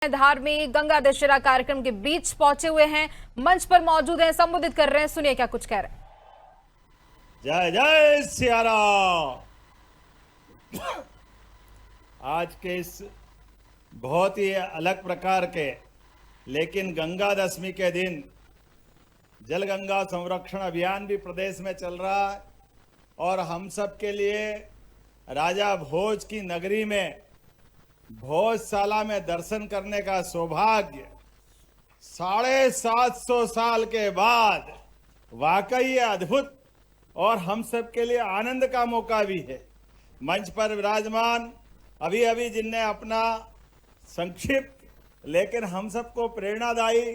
धार में गंगा दशहरा कार्यक्रम के बीच पहुंचे हुए हैं, मंच पर मौजूद हैं, संबोधित कर रहे हैं। सुनिए क्या कुछ कह रहे हैं। जय जय सिया राम। आज के इस बहुत ही अलग प्रकार के लेकिन गंगा दशमी के दिन जल गंगा संरक्षण अभियान भी प्रदेश में चल रहा है और हम सब के लिए राजा भोज की नगरी में भोजशाला में दर्शन करने का सौभाग्य 750 साल के बाद वाकई अद्भुत और हम सब के लिए आनंद का मौका भी है। मंच पर विराजमान अभी अभी जिनने अपना संक्षिप्त लेकिन हम सबको प्रेरणादायी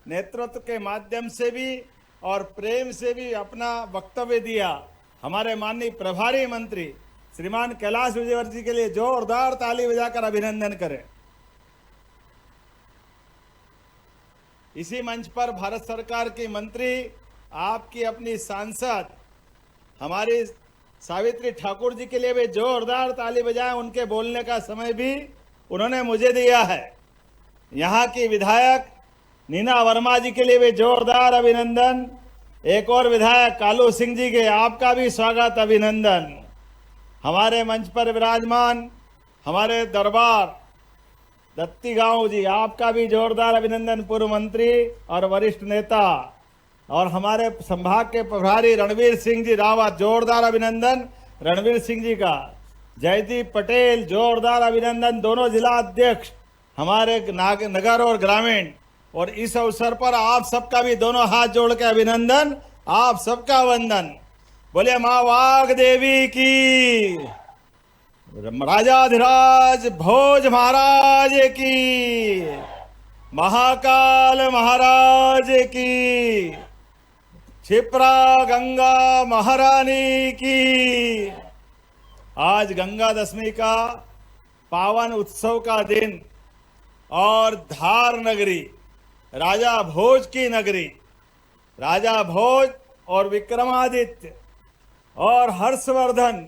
नेतृत्व के माध्यम से भी और प्रेम से भी अपना वक्तव्य दिया, हमारे माननीय प्रभारी मंत्री श्रीमान कैलाश विजयवर्गीय जी के लिए जोरदार ताली बजाकर अभिनंदन करें। इसी मंच पर भारत सरकार की मंत्री, आपकी अपनी सांसद हमारी सावित्री ठाकुर जी के लिए भी जोरदार ताली बजाएं। उनके बोलने का समय भी उन्होंने मुझे दिया है। यहाँ की विधायक नीना वर्मा जी के लिए भी जोरदार अभिनंदन। एक और विधायक कालू सिंह जी के, आपका भी स्वागत अभिनंदन। हमारे मंच पर विराजमान हमारे दरबार दत्ती गांव जी, आपका भी जोरदार अभिनंदन। पूर्व मंत्री और वरिष्ठ नेता और हमारे संभाग के प्रभारी रणवीर सिंह जी रावत, जोरदार अभिनंदन रणवीर सिंह जी का। जयदीप पटेल, जोरदार अभिनंदन। दोनों जिला अध्यक्ष हमारे नगर और ग्रामीण। और इस अवसर पर आप सबका भी दोनों हाथ जोड़ के अभिनंदन, आप सबका वंदन। बोले मां वाग देवी की, राजाधिराज भोज महाराज की, महाकाल महाराज की, क्षिप्रा गंगा महारानी की। आज गंगा दशमी का पावन उत्सव का दिन और धार नगरी, राजा भोज की नगरी, राजा भोज और विक्रमादित्य और हर्षवर्धन,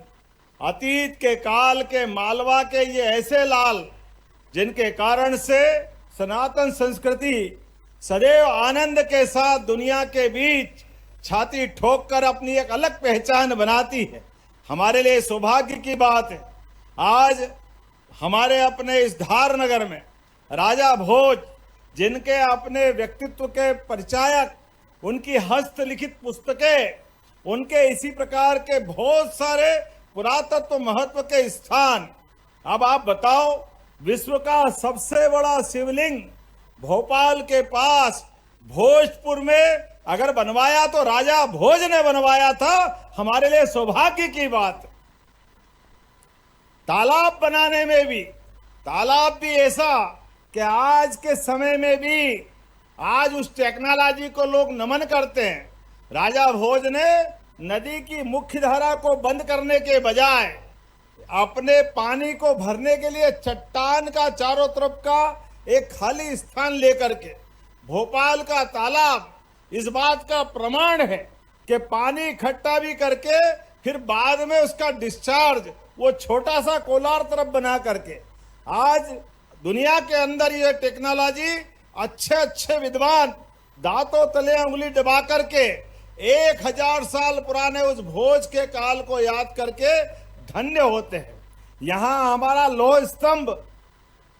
अतीत के काल के मालवा के ये ऐसे लाल जिनके कारण से सनातन संस्कृति सदैव आनंद के साथ दुनिया के बीच छाती ठोक कर अपनी एक अलग पहचान बनाती है। हमारे लिए सौभाग्य की बात है, आज हमारे अपने इस धार नगर में राजा भोज, जिनके अपने व्यक्तित्व के परिचायक, उनकी हस्तलिखित पुस्तकें, उनके इसी प्रकार के बहुत सारे पुरातत्व महत्व के स्थान। अब आप बताओ, विश्व का सबसे बड़ा शिवलिंग भोपाल के पास भोजपुर में अगर बनवाया तो राजा भोज ने बनवाया था। हमारे लिए सौभाग्य की बात। तालाब बनाने में भी, तालाब भी ऐसा कि आज के समय में भी आज उस टेक्नोलॉजी को लोग नमन करते हैं। राजा भोज ने नदी की मुख्य धारा को बंद करने के बजाय अपने पानी को भरने के लिए चट्टान का चारों तरफ का एक खाली स्थान लेकर के, भोपाल का तालाब इस बात का प्रमाण है कि पानी इकट्ठा भी करके फिर बाद में उसका डिस्चार्ज वो छोटा सा कोलार तरफ बना करके, आज दुनिया के अंदर ये टेक्नोलॉजी अच्छे अच्छे विद्वान दांतों तले उंगली दबा करके 1000 साल पुराने उस भोज के काल को याद करके धन्य होते हैं। यहाँ हमारा लोह स्तंभ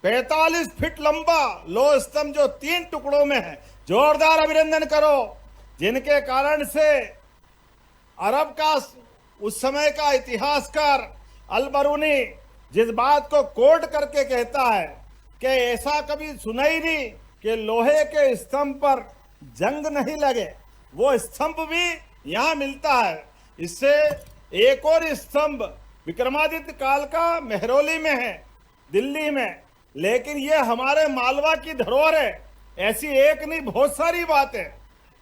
45 फीट लंबा लोह स्तंभ जो 3 टुकड़ों में है, जोरदार अभिनंदन करो। जिनके कारण से अरब का उस समय का इतिहासकार अल-बरूनी जिस बात को कोट करके कहता है कि ऐसा कभी सुना ही नहीं कि लोहे के स्तंभ पर जंग नहीं लगे, वो स्तंभ भी यहाँ मिलता है। इससे एक और स्तंभ विक्रमादित्य काल का मेहरौली में है, दिल्ली में, लेकिन ये हमारे मालवा की धरोहर है। ऐसी एक नहीं, बहुत सारी बातें।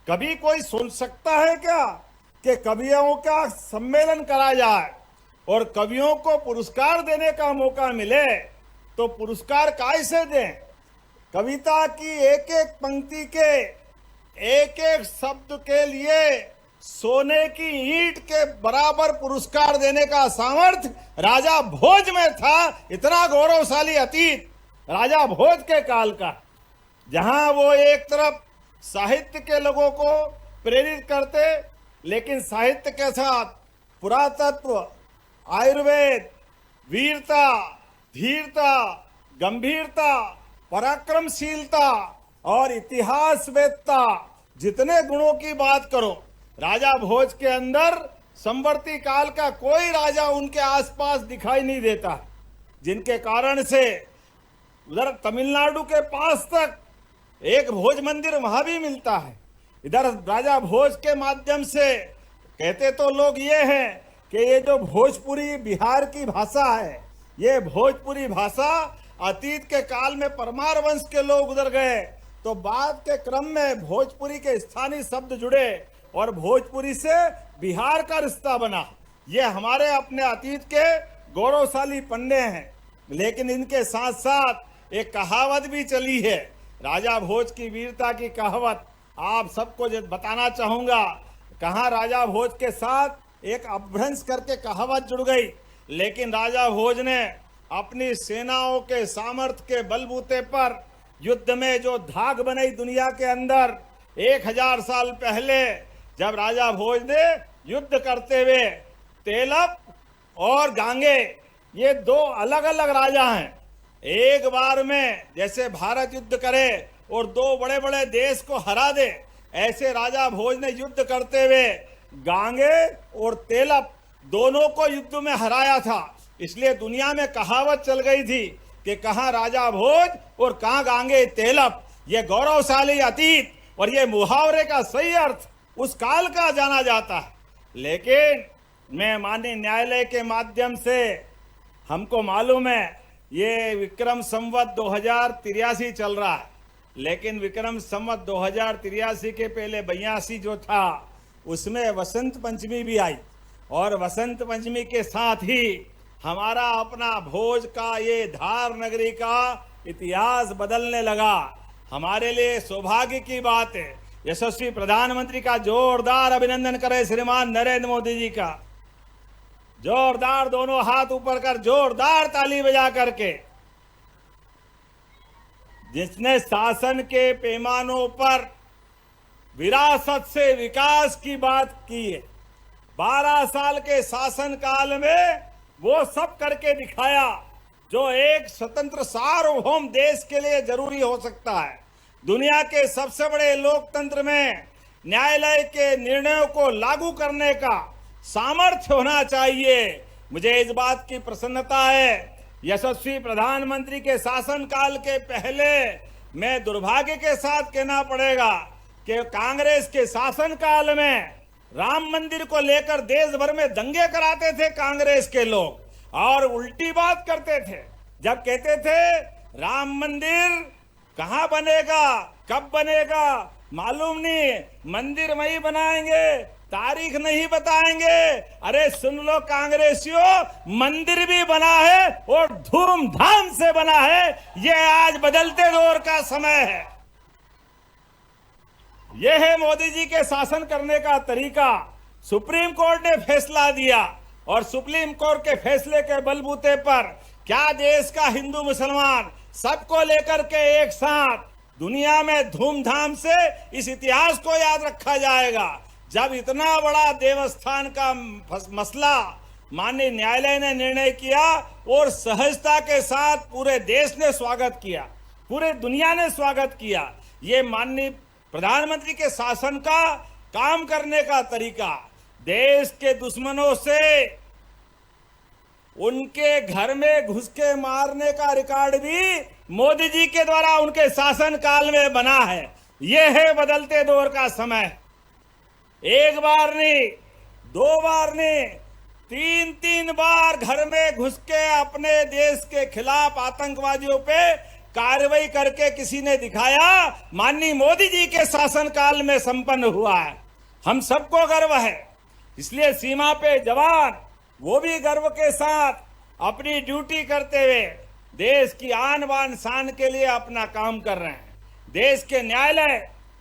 कभी कोई सोच सकता है क्या कि कवियों का सम्मेलन करा जाए और कवियों को पुरस्कार देने का मौका मिले, तो पुरस्कार कैसे दें? कविता की एक एक पंक्ति के एक एक शब्द के लिए सोने की ईंट के बराबर पुरस्कार देने का सामर्थ्य राजा भोज में था। इतना गौरवशाली अतीत राजा भोज के काल का, जहां वो एक तरफ साहित्य के लोगों को प्रेरित करते, लेकिन साहित्य के साथ पुरातत्व, आयुर्वेद, वीरता, धीरता, गंभीरता, पराक्रमशीलता और इतिहासवेत्ता, जितने गुणों की बात करो, राजा भोज के अंदर संवर्ती काल का कोई राजा उनके आसपास दिखाई नहीं देता, जिनके कारण से उधर तमिलनाडु के पास तक एक भोज मंदिर वहां भी मिलता है। इधर राजा भोज के माध्यम से कहते तो लोग ये हैं कि ये जो भोजपुरी बिहार की भाषा है, ये भोजपुरी भाषा अतीत के काल में परमार वंश के लोग उधर गए तो बाद के क्रम में भोजपुरी के स्थानीय शब्द जुड़े और भोजपुरी से बिहार का रिश्ता बना। ये हमारे अपने अतीत के गौरवशाली पन्ने हैं। लेकिन इनके साथ साथ एक कहावत भी चली है, राजा भोज की वीरता की कहावत आप सबको बताना चाहूंगा। कहाँ राजा भोज के साथ एक अपभ्रंश करके कहावत जुड़ गई, लेकिन राजा भोज ने अपनी सेनाओं के सामर्थ्य के बलबूते पर युद्ध में जो धाक बनाई दुनिया के अंदर, 1000 साल पहले जब राजा भोज ने युद्ध करते हुए तेलप और गांगे, ये दो अलग अलग राजा हैं, एक बार में जैसे भारत युद्ध करे और दो बड़े बड़े देश को हरा दे, ऐसे राजा भोज ने युद्ध करते हुए गांगे और तेलप दोनों को युद्ध में हराया था। इसलिए दुनिया में कहावत चल गई थी कि कहाँ राजा भोज और कहाँ गांगे तेलप। ये गौरवशाली अतीत और ये मुहावरे का सही अर्थ उस काल का जाना जाता है। लेकिन मैं माननीय न्यायालय के माध्यम से हमको मालूम है ये विक्रम संवत 2083 चल रहा है, लेकिन विक्रम संवत 2083 के पहले 82 जो था उसमें वसंत पंचमी भी आई और वसंत पंचमी के साथ ही हमारा अपना भोज का ये धार नगरी का इतिहास बदलने लगा। हमारे लिए सौभाग्य की बात है, यशस्वी प्रधानमंत्री का जोरदार अभिनंदन करें श्रीमान नरेंद्र मोदी जी का। जोरदार दोनों हाथ ऊपर कर जोरदार ताली बजा करके, जिसने शासन के पैमानों पर विरासत से विकास की बात की है। 12 साल के शासन काल में वो सब करके दिखाया जो एक स्वतंत्र सार्वभौम देश के लिए जरूरी हो सकता है। दुनिया के सबसे बड़े लोकतंत्र में न्यायालय के निर्णयों को लागू करने का सामर्थ्य होना चाहिए। मुझे इस बात की प्रसन्नता है, यशस्वी प्रधानमंत्री के शासनकाल के पहले मैं दुर्भाग्य के साथ कहना पड़ेगा कि कांग्रेस के शासनकाल में राम मंदिर को लेकर देश भर में दंगे कराते थे कांग्रेस के लोग और उल्टी बात करते थे। जब कहते थे राम मंदिर कहाँ बनेगा, कब बनेगा मालूम नहीं, मंदिर वहीं बनाएंगे, तारीख नहीं बताएंगे। अरे सुन लो कांग्रेसियों, मंदिर भी बना है और धूमधाम से बना है। ये आज बदलते दौर का समय है। यह है मोदी जी के शासन करने का तरीका। सुप्रीम कोर्ट ने फैसला दिया और सुप्रीम कोर्ट के फैसले के बलबूते पर क्या देश का हिंदू मुसलमान सबको लेकर के एक साथ दुनिया में धूमधाम से इस इतिहास को याद रखा जाएगा। जब इतना बड़ा देवस्थान का मसला माननीय न्यायालय ने निर्णय किया और सहजता के साथ पूरे देश ने स्वागत किया, पूरे दुनिया ने स्वागत किया। ये माननीय प्रधानमंत्री के शासन का काम करने का तरीका, देश के दुश्मनों से उनके घर में घुस के मारने का रिकॉर्ड भी मोदी जी के द्वारा उनके शासन काल में बना है। यह है बदलते दौर का समय। एक बार नहीं, 2 बार नहीं, 3 बार घर में घुस के अपने देश के खिलाफ आतंकवादियों पे कार्रवाई करके किसी ने दिखाया, माननीय मोदी जी के शासनकाल में संपन्न हुआ है। हम सबको गर्व है। इसलिए सीमा पे जवान वो भी गर्व के साथ अपनी ड्यूटी करते हुए देश की आन बान शान के लिए अपना काम कर रहे हैं। देश के न्यायालय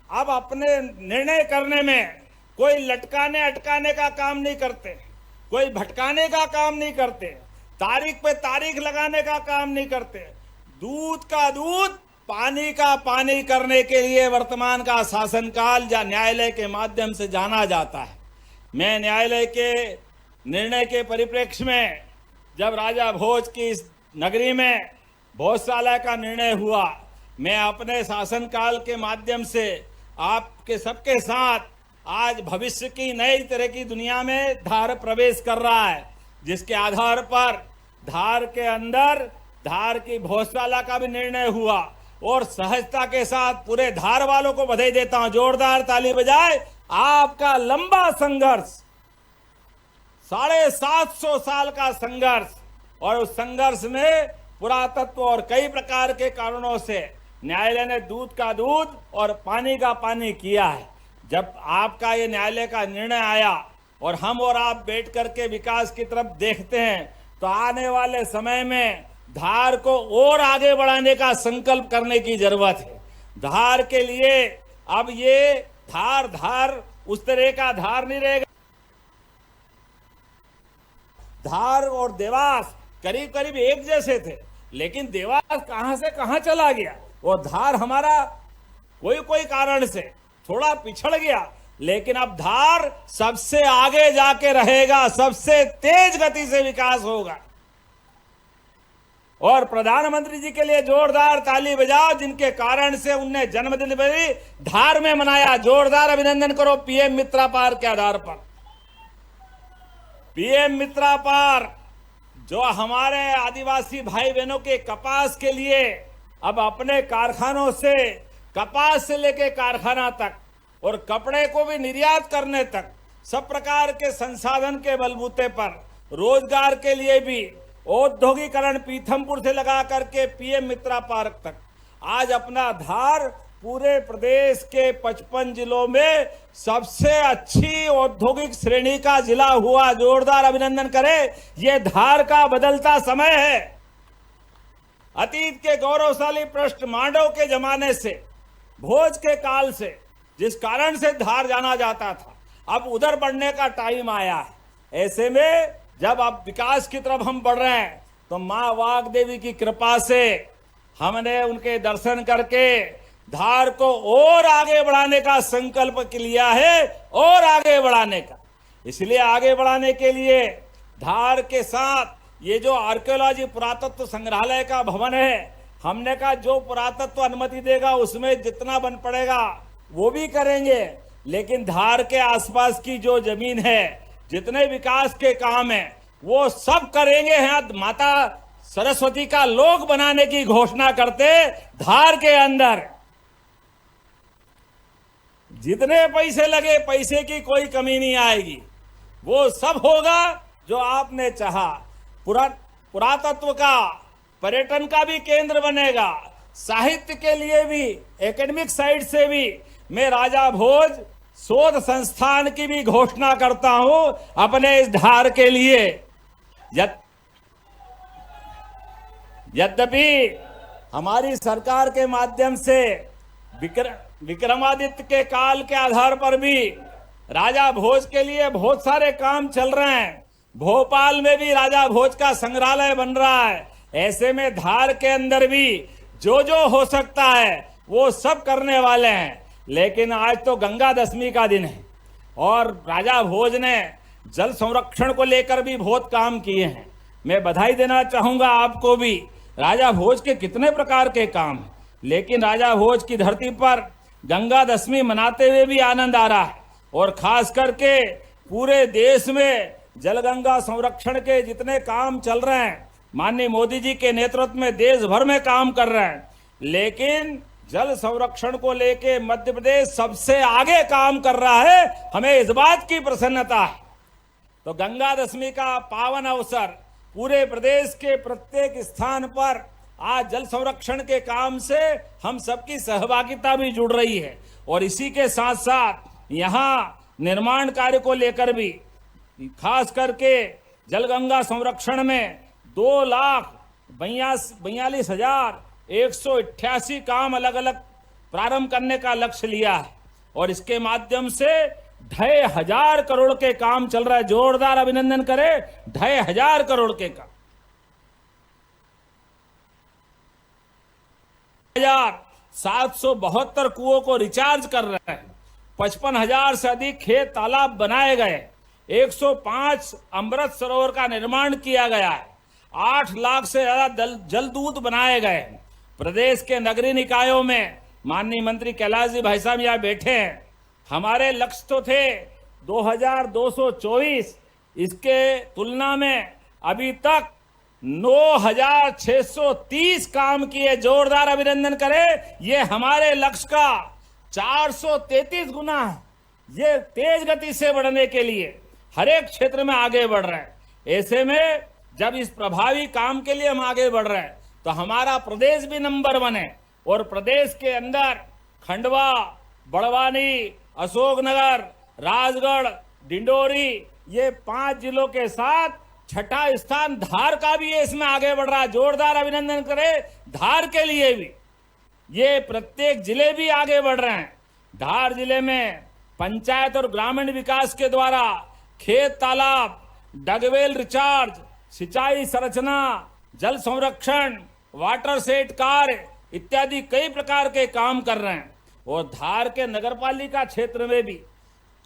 अब अपने निर्णय करने में कोई लटकाने अटकाने का काम नहीं करते, कोई भटकाने का काम नहीं करते, तारीख पे तारीख लगाने का काम नहीं करते। दूध का दूध, पानी का पानी करने के लिए वर्तमान का शासनकाल या न्यायालय के माध्यम से जाना जाता है। मैं न्यायालय के निर्णय के परिप्रेक्ष्य में जब राजा भोज की इस नगरी में भोजशाला का निर्णय हुआ, मैं अपने शासनकाल के माध्यम से आपके सबके साथ आज भविष्य की नई तरह की दुनिया में धार प्रवेश कर रहा है, जिसके आधार पर धार के अंदर धार की भोजशाला का भी निर्णय हुआ और सहजता के साथ पूरे धार वालों को बधाई देता हूं। जोरदार ताली बजाए। आपका लंबा संघर्ष, 750 साल का संघर्ष, और उस संघर्ष में पुरातत्व और कई प्रकार के कारणों से न्यायालय ने दूध का दूध और पानी का पानी किया है। जब आपका ये न्यायालय का निर्णय आया और हम और आप बैठ करके विकास की तरफ देखते हैं, तो आने वाले समय में धार को और आगे बढ़ाने का संकल्प करने की जरूरत है। धार के लिए अब ये धार उस तरह का धार नहीं रहेगा। धार और देवास करीब करीब एक जैसे थे, लेकिन देवास कहां से कहां चला गया और धार हमारा कोई कारण से थोड़ा पिछड़ गया, लेकिन अब धार सबसे आगे जाके रहेगा, सबसे तेज गति से विकास होगा। और प्रधानमंत्री जी के लिए जोरदार ताली बजाओ, जिनके कारण से उनने जन्मदिन भी धार में मनाया। जोरदार अभिनंदन करो पीएम मित्रा पार के आधार पर। पीएम मित्रा पार जो हमारे आदिवासी भाई बहनों के कपास के लिए अब अपने कारखानों से, कपास से लेके कारखाना तक और कपड़े को भी निर्यात करने तक सब प्रकार के संसाधन के बलबूते पर रोजगार के लिए भी औद्योगिकरण पीथमपुर से लगा करके पीएम मित्रा पार्क तक आज अपना धार पूरे प्रदेश के 55 जिलों में सबसे अच्छी औद्योगिक श्रेणी का जिला हुआ। जोरदार अभिनंदन करें। यह धार का बदलता समय है। अतीत के गौरवशाली पृष्ठ मांडव के जमाने से, भोज के काल से जिस कारण से धार जाना जाता था, अब उधर बढ़ने का टाइम आया है। ऐसे में जब अब विकास की तरफ हम बढ़ रहे हैं, तो मां वाग देवी की कृपा से हमने उनके दर्शन करके धार को और आगे बढ़ाने का संकल्प लिया है, और आगे बढ़ाने का। इसलिए आगे बढ़ाने के लिए धार के साथ ये जो आर्कियोलॉजी पुरातत्व संग्रहालय का भवन है, हमने कहा जो पुरातत्व अनुमति देगा उसमें जितना बन पड़ेगा वो भी करेंगे, लेकिन धार के आसपास की जो जमीन है, जितने विकास के काम है, वो सब करेंगे। हैं माता सरस्वती का लोक बनाने की घोषणा करते धार के अंदर। जितने पैसे लगे, पैसे की कोई कमी नहीं आएगी। वो सब होगा जो आपने चाहा। पुरातत्व का, पर्यटन का भी केंद्र बनेगा। साहित्य के लिए भी, एकेडमिक साइड से भी मैं राजा भोज शोध संस्थान की भी घोषणा करता हूं अपने इस धार के लिए। यद्यपि हमारी सरकार के माध्यम से विक्रमादित्य के काल के आधार पर भी राजा भोज के लिए बहुत सारे काम चल रहे हैं। भोपाल में भी राजा भोज का संग्रहालय बन रहा है। ऐसे में धार के अंदर भी जो जो हो सकता है वो सब करने वाले हैं। लेकिन आज तो गंगा दशमी का दिन है और राजा भोज ने जल संरक्षण को लेकर भी बहुत काम किए हैं। मैं बधाई देना चाहूंगा आपको भी। राजा भोज के कितने प्रकार के काम हैं, लेकिन राजा भोज की धरती पर गंगा दशमी मनाते हुए भी आनंद आ रहा है। और खास करके पूरे देश में जलगंगा संरक्षण के जितने काम चल रहे हैं, माननीय मोदी जी के नेतृत्व में देश भर में काम कर रहे हैं, लेकिन जल संरक्षण को लेके मध्य प्रदेश सबसे आगे काम कर रहा है। हमें इस बात की प्रसन्नता है। तो गंगा दशमी का पावन अवसर, पूरे प्रदेश के प्रत्येक स्थान पर आज जल संरक्षण के काम से हम सबकी सहभागिता भी जुड़ रही है। और इसी के साथ साथ यहाँ निर्माण कार्य को लेकर भी, खास करके जलगंगा संरक्षण में 2,42,188 काम अलग अलग प्रारंभ करने का लक्ष्य लिया है। और इसके माध्यम से 2,500 करोड़ के काम चल रहा है। जोरदार अभिनंदन करें 2,500 करोड़ के काम। 6,772 कुओं को रिचार्ज कर रहे हैं। 55,000 से अधिक खेत तालाब बनाए गए। 105 अमृत सरोवर का निर्माण किया गया है। 8 लाख से ज्यादा जलदूत बनाए गए। प्रदेश के नगरीय निकायों में माननीय मंत्री कैलाश जी भाई साहब यहाँ बैठे हैं। हमारे लक्ष्य तो थे 2,224, इसके तुलना में अभी तक 9,630 काम किए। जोरदार अभिनंदन करें। ये हमारे लक्ष्य का 433 गुना है। ये तेज गति से बढ़ने के लिए हर एक क्षेत्र में आगे बढ़ रहे हैं। ऐसे में जब इस प्रभावी काम के लिए हम आगे बढ़ रहे हैं तो हमारा प्रदेश भी नंबर 1 है। और प्रदेश के अंदर खंडवा, बड़वानी, अशोकनगर, राजगढ़, डिंडोरी, ये 5 जिलों के साथ छठा स्थान धार का भी है, इसमें आगे बढ़ रहा है। जोरदार अभिनंदन करें धार के लिए भी। ये प्रत्येक जिले भी आगे बढ़ रहे हैं। धार जिले में पंचायत और ग्रामीण विकास के द्वारा खेत तालाब, डगवेल रिचार्ज, सिंचाई संरचना, जल संरक्षण, वाटर सेट कार्य इत्यादि कई प्रकार के काम कर रहे हैं। और धार के नगरपालिका क्षेत्र में भी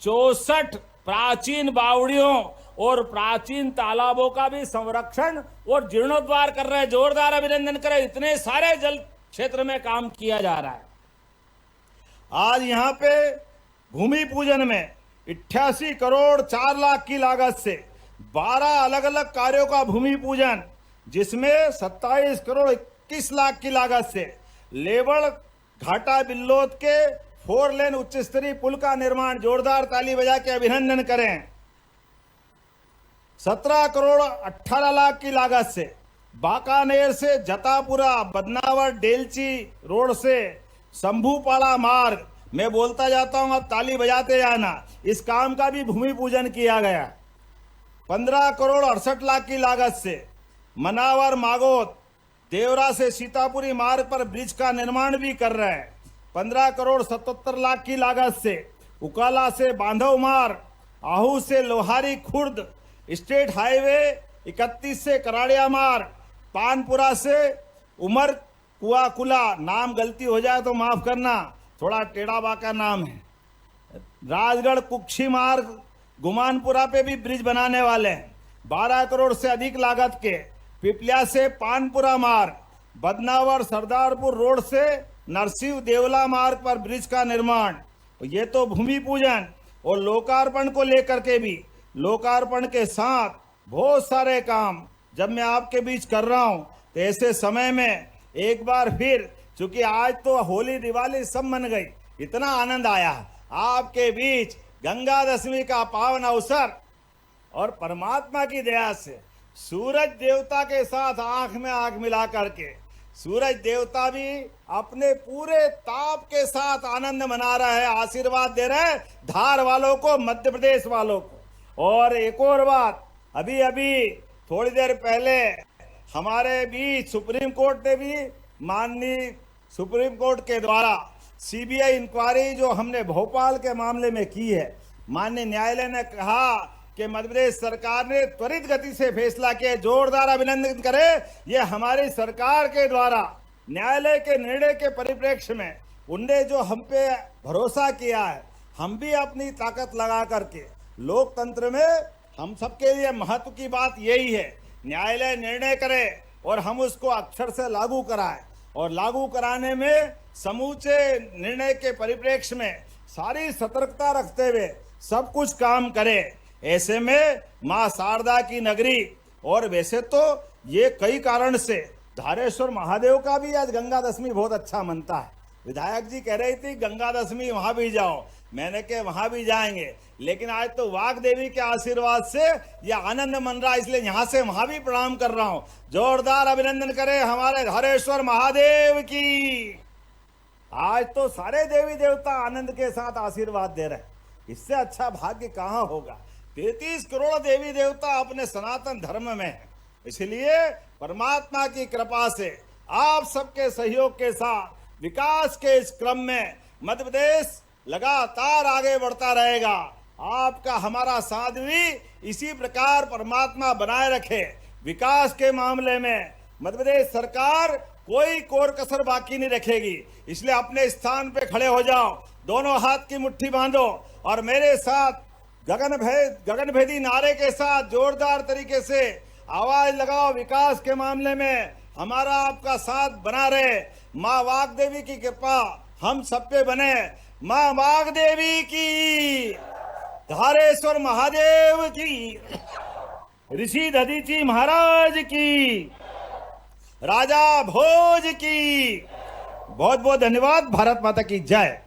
64 प्राचीन बावड़ियों और प्राचीन तालाबों का भी संरक्षण और जीर्णोद्धार कर रहे हैं। जोरदार अभिनंदन करें। इतने सारे जल क्षेत्र में काम किया जा रहा है। आज यहाँ पे भूमि पूजन में 88 करोड़ 4 लाख की लागत से 12 अलग अलग कार्यों का भूमि पूजन, जिसमें 27 करोड़ 21 लाख की लागत से लेवड़ घाटा बिल्लोद के 4 लेन उच्च स्तरीय पुल का निर्माण। जोरदार ताली बजा के अभिनंदन करें। 17 करोड़ 18 लाख की लागत से बाकानेर से जतापुरा, बदनावर, डेलची रोड से शंभूपाड़ा मार्ग, मैं बोलता जाता हूं, अब ताली बजाते जाना। इस काम का भी भूमि पूजन किया गया। 15 करोड़ 68 लाख की लागत से मनावर मागोद, देवरा से सीतापुरी मार्ग पर ब्रिज का निर्माण भी कर रहे हैं। 15 करोड़ 77 लाख की लागत से उकाला से बांधव मार्ग, आहू से लोहारी खुर्द स्टेट हाईवे 31 से कराड़िया मार्ग, पानपुरा से उमर कुआकुला, नाम गलती हो जाए तो माफ करना, थोड़ा टेढ़ा बाका नाम है। राजगढ़ कुक्षी मार्ग गुमानपुरा पे भी ब्रिज बनाने वाले हैं। 12 करोड़ से अधिक लागत के पिपलिया से पानपुरा मार्ग, बदनावर सरदारपुर रोड से नरसिंह देवला मार्ग पर ब्रिज का निर्माण। ये तो भूमि पूजन और लोकार्पण को लेकर के भी, लोकार्पण के साथ बहुत सारे काम जब मैं आपके बीच कर रहा हूं तो ऐसे समय में एक बार फिर, चूंकि आज तो होली दिवाली सब मन गई, इतना आनंद आया आपके बीच गंगा दशमी का पावन अवसर, और परमात्मा की दया से सूरज देवता के साथ आंख में आंख मिला करके सूरज देवता भी अपने पूरे ताप के साथ आनंद मना रहा है, आशीर्वाद दे रहे हैं धार वालों को, मध्य प्रदेश वालों को। और एक और बात, अभी अभी थोड़ी देर पहले हमारे बीच सुप्रीम कोर्ट ने भी, माननीय सुप्रीम कोर्ट के द्वारा सीबीआई इंक्वायरी जो हमने भोपाल के मामले में की है, माननीय न्यायालय ने कहा कि मध्य प्रदेश सरकार ने त्वरित गति से फैसला किया। जोरदार अभिनंदन करें। ये हमारी सरकार के द्वारा न्यायालय के निर्णय के परिप्रेक्ष्य में उनने जो हम पे भरोसा किया है, हम भी अपनी ताकत लगा करके लोकतंत्र में हम सबके लिए महत्व की बात यही है, न्यायालय निर्णय करे और हम उसको अक्षर से लागू कराएं, और लागू कराने में समूचे निर्णय के परिप्रेक्ष्य में सारी सतर्कता रखते हुए सब कुछ काम करें। ऐसे में मां शारदा की नगरी, और वैसे तो ये कई कारण से धारेश्वर महादेव का भी आज गंगा दशमी बहुत अच्छा मनता है। विधायक जी कह रही थी गंगा दशमी वहां भी जाओ, मैंने कहा वहां भी जाएंगे, लेकिन आज तो वाग देवी के आशीर्वाद से ये आनंद मन रहा है, इसलिए यहां से वहां भी प्रणाम कर रहा हूं। जोरदार अभिनंदन करें हमारे धारेश्वर महादेव की। आज तो सारे देवी देवता आनंद के साथ आशीर्वाद दे रहे हैं, इससे अच्छा भाग्य कहां होगा। 33 करोड़ देवी देवता अपने सनातन धर्म में है, इसलिए परमात्मा की कृपा से आप सबके सहयोग के साथ विकास के इस क्रम में मध्य प्रदेश लगातार आगे बढ़ता रहेगा। आपका हमारा साथ भी इसी प्रकार परमात्मा बनाए रखे। विकास के मामले में मध्य प्रदेश सरकार कोई कोर कसर बाकी नहीं रखेगी। इसलिए अपने स्थान पे खड़े हो जाओ, दोनों हाथ की मुट्ठी बांधो और मेरे साथ गगनभेदी नारे के साथ जोरदार तरीके से आवाज लगाओ। विकास के मामले में हमारा आपका साथ बना रहे। माँ वाग्देवी की कृपा हम सब पे बने। माँ वाग्देवी की, धारेश्वर महादेव की, ऋषि दधीची महाराज की, राजा भोज की। बहुत बहुत धन्यवाद। भारत माता की जय।